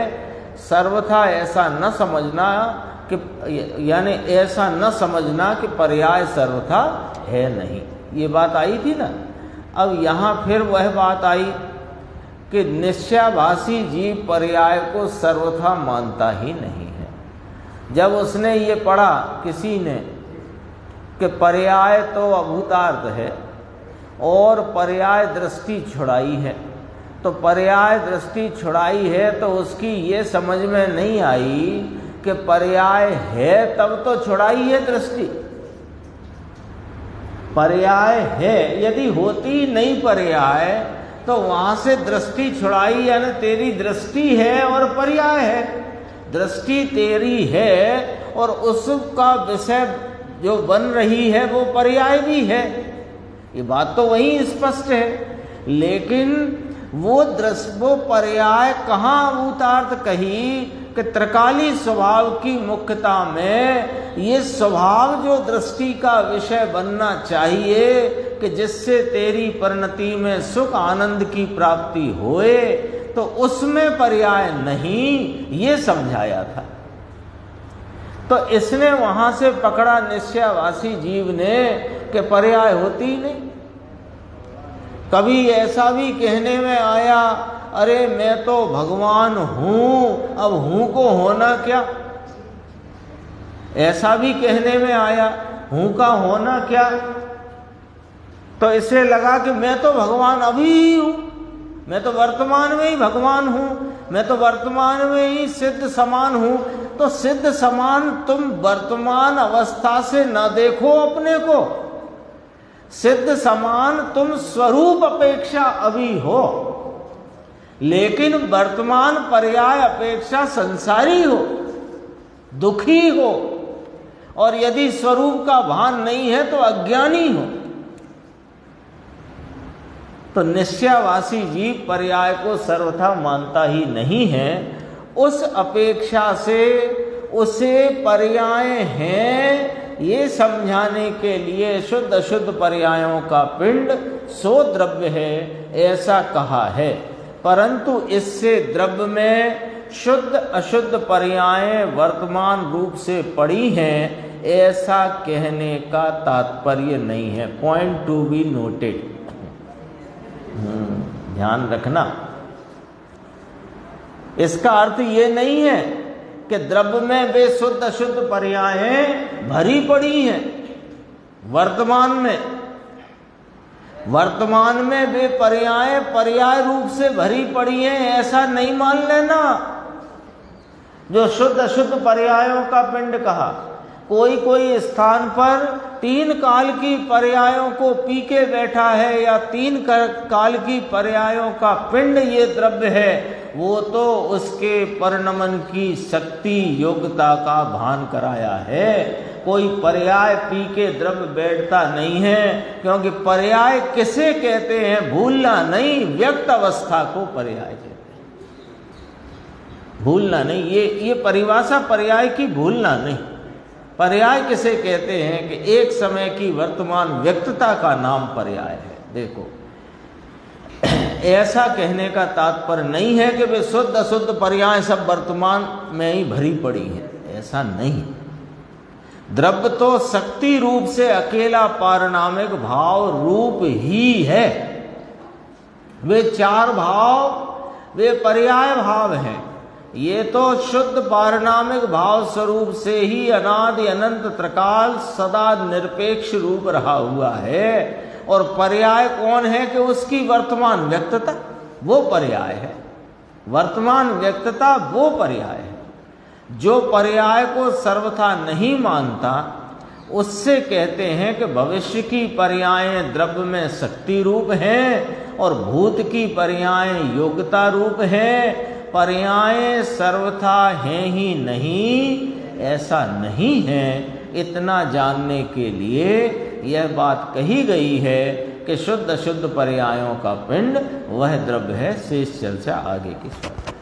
सर्वथा ऐसा न समझना कि यानी ऐसा न समझना कि पर्याय सर्वथा है नहीं, ये बात आई थी ना। अब यहाँ फिर वह बात आई कि निश्चयाभासी जीव पर्याय को सर्वथा मानता ही नहीं है। जब उसने ये पढ़ा किसी ने कि पर्याय तो अभूतार्थ है और पर्याय दृष्टि छुड़ाई है, तो पर्याय दृष्टि छुड़ाई है तो उसकी ये समझ में नहीं आई कि पर्याय है तब तो छुड़ाई है दृष्टि। पर्याय है, यदि होती नहीं पर्याय तो वहां से दृष्टि छुड़ाई, यानी तेरी दृष्टि है और पर्याय है। दृष्टि तेरी है और उसका विषय जो बन रही है वो पर्याय भी है, ये बात तो वही स्पष्ट है। लेकिन वो पर्याय कहाँ अभूतार्थ कही कि त्रिकाली स्वभाव की मुख्यता में ये स्वभाव जो दृष्टि का विषय बनना चाहिए कि जिससे तेरी परिणति में सुख आनंद की प्राप्ति होए, तो उसमें पर्याय नहीं, ये समझाया था। तो इसने वहां से पकड़ा निश्चयाभासी जीव ने कि पर्याय होती ही नहीं। कभी ऐसा भी कहने में आया, अरे मैं तो भगवान हूं, अब हूं को होना क्या। ऐसा भी कहने में आया, हूं का होना क्या। तो इसे लगा कि मैं तो भगवान अभी ही हूं, मैं तो वर्तमान में ही भगवान हूं, मैं तो वर्तमान में ही सिद्ध समान हूं। तो सिद्ध समान तुम वर्तमान अवस्था से न देखो अपने को, सिद्ध समान तुम स्वरूप अपेक्षा अभी हो, लेकिन वर्तमान पर्याय अपेक्षा संसारी हो, दुखी हो, और यदि स्वरूप का भान नहीं है तो अज्ञानी हो। तो निश्चयाभासी जीव पर्याय को सर्वथा मानता ही नहीं है, उस अपेक्षा से उसे पर्याय हैं ये समझाने के लिए शुद्ध अशुद्ध पर्यायों का पिंड सो द्रव्य है ऐसा कहा है। परंतु इससे द्रव्य में शुद्ध अशुद्ध पर्याय वर्तमान रूप से पड़ी हैं ऐसा कहने का तात्पर्य नहीं है। पॉइंट टू बी नोटेड, ध्यान रखना। इसका अर्थ ये नहीं है कि द्रव्य में वे शुद्ध अशुद्ध पर्यायें भरी पड़ी हैं। वर्तमान में वे पर्याय रूप से भरी पड़ी हैं ऐसा नहीं मान लेना। जो शुद्ध अशुद्ध पर्यायों का पिंड कहा, कोई स्थान पर 3 काल की पर्यायों को पी के बैठा है या 3 काल की पर्यायों का पिंड ये द्रव्य है, वो तो उसके परिणमन की शक्ति योग्यता का भान कराया है। कोई पर्याय पी के द्रव्य बैठता नहीं है, क्योंकि पर्याय किसे कहते हैं, भूलना नहीं, व्यक्त अवस्था को पर्याय कहते हैं। भूलना नहीं, ये परिभाषा पर्याय की भूलना नहीं। पर्याय किसे कहते हैं कि एक समय की वर्तमान व्यक्तता का नाम पर्याय है। देखो, ऐसा कहने का तात्पर्य नहीं है कि वे शुद्ध अशुद्ध पर्याय सब वर्तमान में ही भरी पड़ी हैं, ऐसा नहीं। द्रव्य तो शक्ति रूप से अकेला पारणामिक भाव रूप ही है। वे 4 भाव वे पर्याय भाव हैं। ये तो शुद्ध पारणामिक भाव स्वरूप से ही अनादि अनंत त्रिकाल सदा निरपेक्ष रूप रहा हुआ है। और पर्याय कौन है कि उसकी वर्तमान व्यक्तता, वो पर्याय है। वर्तमान व्यक्तता वो पर्याय है। जो पर्याय को सर्वथा नहीं मानता उससे कहते हैं कि भविष्य की पर्यायें द्रव्य में शक्ति रूप हैं और भूत की पर्यायें योग्यता रूप हैं। पर्यायें सर्वथा हैं ही नहीं, ऐसा नहीं है। इतना जानने के लिए यह बात कही गई है कि शुद्ध शुद्ध पर्यायों का पिंड वह द्रव्य है। शेष चर्चा आगे की स्पर्धा।